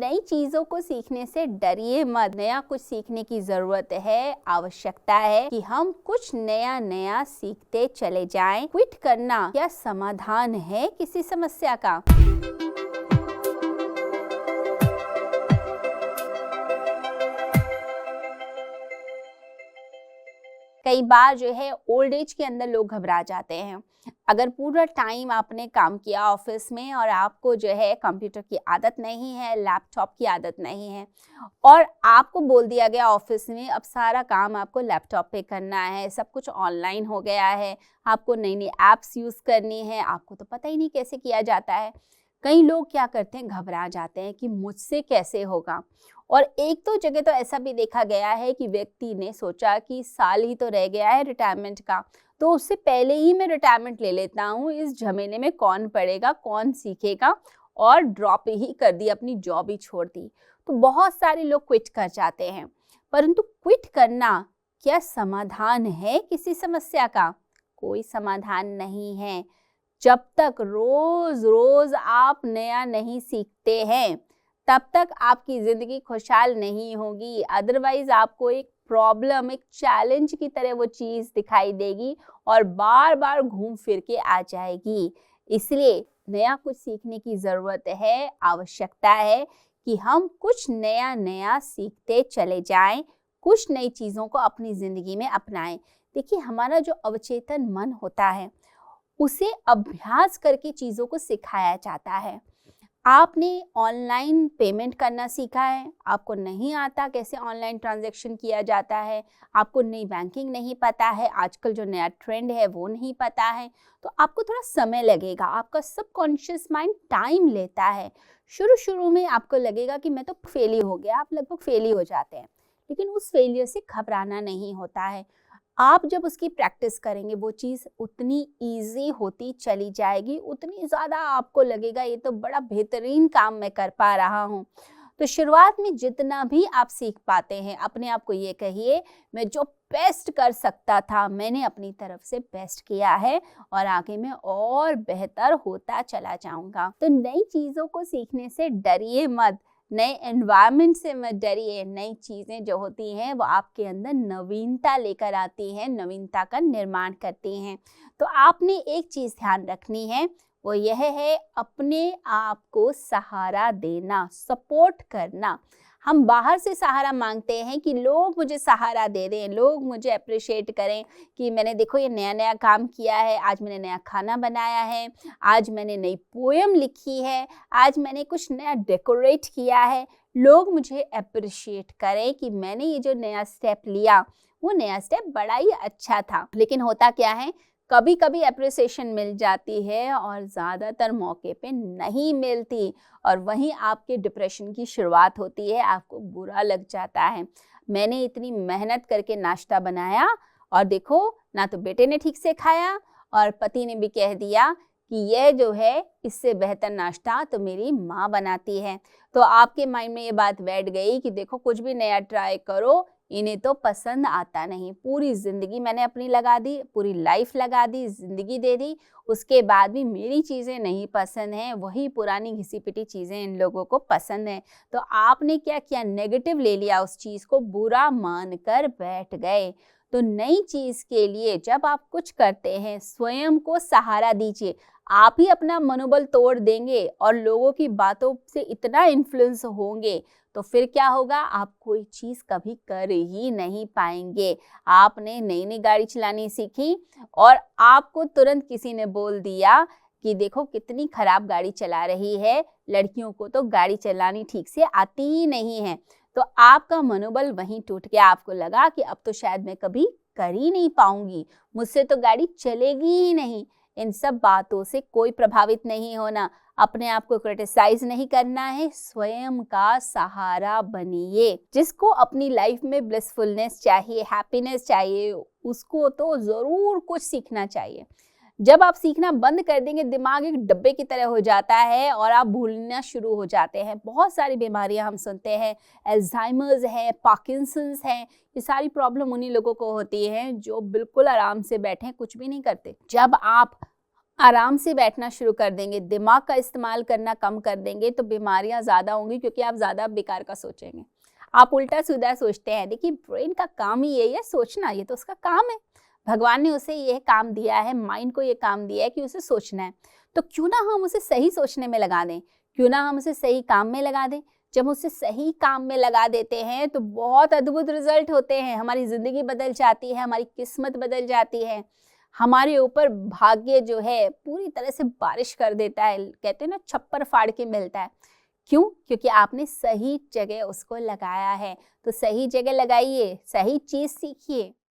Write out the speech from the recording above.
नई चीजों को सीखने से डरिए मत। नया कुछ सीखने की जरूरत है, आवश्यकता है कि हम कुछ नया नया सीखते चले जाएं। क्विट करना क्या समाधान है किसी समस्या का? कई बार जो है ओल्ड एज के अंदर लोग घबरा जाते हैं। अगर पूरा टाइम आपने काम किया ऑफिस में और आपको जो है कंप्यूटर की आदत नहीं है, लैपटॉप की आदत नहीं है, और आपको बोल दिया गया ऑफिस में अब सारा काम आपको लैपटॉप पे करना है, सब कुछ ऑनलाइन हो गया है, आपको नई नई ऐप्स यूज़ करनी है, आपको तो पता ही नहीं कैसे किया जाता है। कई लोग क्या करते हैं, घबरा जाते हैं कि मुझसे कैसे होगा। और एक तो जगह तो ऐसा भी देखा गया है कि व्यक्ति ने सोचा कि साल ही तो रह गया है रिटायरमेंट का, तो उससे पहले ही मैं रिटायरमेंट ले लेता हूँ, इस झमेले में कौन पड़ेगा, कौन सीखेगा, और ड्रॉप ही कर दी, अपनी जॉब ही छोड़ दी। तो बहुत सारे लोग क्विट कर जाते हैं। परंतु क्विट करना क्या समाधान है किसी समस्या का? कोई समाधान नहीं है। जब तक रोज रोज आप नया नहीं सीखते हैं तब तक आपकी जिंदगी खुशहाल नहीं होगी। अदरवाइज आपको एक प्रॉब्लम, एक चैलेंज की तरह वो चीज दिखाई देगी और बार बार घूम फिर के आ जाएगी। इसलिए नया कुछ सीखने की जरूरत है, आवश्यकता है कि हम कुछ नया नया सीखते चले जाएं, कुछ नई चीजों को अपनी जिंदगी में अपनाएं। देखिए, हमारा जो अवचेतन मन होता है उसे अभ्यास करके चीज़ों को सिखाया जाता है। आपने ऑनलाइन पेमेंट करना सीखा है, आपको नहीं आता कैसे ऑनलाइन ट्रांजैक्शन किया जाता है, आपको नई बैंकिंग नहीं पता है, आजकल जो नया ट्रेंड है वो नहीं पता है, तो आपको थोड़ा समय लगेगा। आपका सबकॉन्शियस माइंड टाइम लेता है। शुरू में आपको लगेगा कि मैं तो फेल ही हो गया, आप लगभग फेल ही हो जाते हैं। लेकिन उस फेलियर से घबराना नहीं होता है। आप जब उसकी प्रैक्टिस करेंगे वो चीज़ उतनी इजी होती चली जाएगी, उतनी ज़्यादा आपको लगेगा ये तो बड़ा बेहतरीन काम मैं कर पा रहा हूँ। तो शुरुआत में जितना भी आप सीख पाते हैं, अपने आप को ये कहिए, मैं जो बेस्ट कर सकता था मैंने अपनी तरफ से बेस्ट किया है और आगे मैं और बेहतर होता चला जाऊंगा। तो नई चीज़ों को सीखने से डरिए मत, नए एनवायरनमेंट से मत डरिए। नई चीज़ें जो होती हैं वो आपके अंदर नवीनता लेकर आती हैं, नवीनता का निर्माण करती हैं। तो आपने एक चीज़ ध्यान रखनी है, वो यह है अपने आप को सहारा देना, सपोर्ट करना। हम बाहर से सहारा मांगते हैं कि लोग मुझे सहारा दे दें, लोग मुझे अप्रिशिएट करें कि मैंने देखो ये नया नया काम किया है, आज मैंने नया खाना बनाया है, आज मैंने नई पोएम लिखी है, आज मैंने कुछ नया डेकोरेट किया है। लोग मुझे अप्रिशिएट करें कि मैंने ये जो नया स्टेप लिया वो नया स्टेप बड़ा ही अच्छा था। लेकिन होता क्या है, कभी कभी अप्रिसिएशन मिल जाती है और ज़्यादातर मौके पे नहीं मिलती, और वहीं आपके डिप्रेशन की शुरुआत होती है, आपको बुरा लग जाता है। मैंने इतनी मेहनत करके नाश्ता बनाया और देखो ना तो बेटे ने ठीक से खाया और पति ने भी कह दिया कि यह जो है इससे बेहतर नाश्ता तो मेरी माँ बनाती है। तो आपके माइंड में ये बात बैठ गई कि देखो कुछ भी नया ट्राई करो, इन्हें तो पसंद आता नहीं। पूरी ज़िंदगी मैंने अपनी लगा दी, पूरी लाइफ लगा दी, ज़िंदगी दे दी, उसके बाद भी मेरी चीज़ें नहीं पसंद हैं, वही पुरानी घिसी पिटी चीज़ें इन लोगों को पसंद हैं। तो आपने क्या किया, नेगेटिव ले लिया, उस चीज़ को बुरा मानकर बैठ गए। तो नई चीज़ के लिए जब आप कुछ करते हैं, स्वयं को सहारा दीजिए। आप ही अपना मनोबल तोड़ देंगे और लोगों की बातों से इतना इन्फ्लुएंस होंगे तो फिर क्या होगा, आप कोई चीज़ कभी कर ही नहीं पाएंगे। आपने नई नई गाड़ी चलानी सीखी और आपको तुरंत किसी ने बोल दिया कि देखो कितनी खराब गाड़ी चला रही है, लड़कियों को तो गाड़ी चलानी ठीक से आती ही नहीं है। तो आपका मनोबल वहीं टूट गया। आपको लगा कि अब तो शायद मैं कभी कर ही नहीं पाऊंगी, मुझसे तो गाड़ी चलेगी ही नहीं। इन सब बातों से कोई प्रभावित नहीं होना, अपने आप को क्रिटिसाइज नहीं करना है, स्वयं का सहारा बनिए। जिसको अपनी लाइफ में ब्लिसफुलनेस चाहिए, हैप्पीनेस चाहिए, उसको तो जरूर कुछ सीखना चाहिए। जब आप सीखना बंद कर देंगे, दिमाग एक डब्बे की तरह हो जाता है और आप भूलना शुरू हो जाते हैं। बहुत सारी बीमारियां हम सुनते हैं, अल्जाइमर्स है, पार्किंसंस है, ये सारी प्रॉब्लम उन्हीं लोगों को होती है जो बिल्कुल आराम से बैठे कुछ भी नहीं करते। जब आप आराम से बैठना शुरू कर देंगे, दिमाग का इस्तेमाल करना कम कर देंगे, तो बीमारियां ज़्यादा होंगी, क्योंकि आप ज़्यादा बेकार का सोचेंगे। आप उल्टा-सीधा सोचते हैं। देखिए, ब्रेन का काम ही यही है सोचना, ये तो उसका काम है। भगवान ने उसे ये काम दिया है, माइंड को ये काम दिया है कि उसे सोचना है। तो क्यों ना हम उसे सही सोचने में लगा दें, क्यों ना हम उसे सही काम में लगा दें। जब उसे सही काम में लगा देते हैं तो बहुत अद्भुत रिज़ल्ट होते हैं, हमारी ज़िंदगी बदल जाती है, हमारी किस्मत बदल जाती है। हमारे ऊपर भाग्य जो है पूरी तरह से बारिश कर देता है, कहते हैं ना छप्पर फाड़ के मिलता है। क्यों? क्योंकि आपने सही जगह उसको लगाया है। तो सही जगह लगाइए, सही चीज़ सीखिए।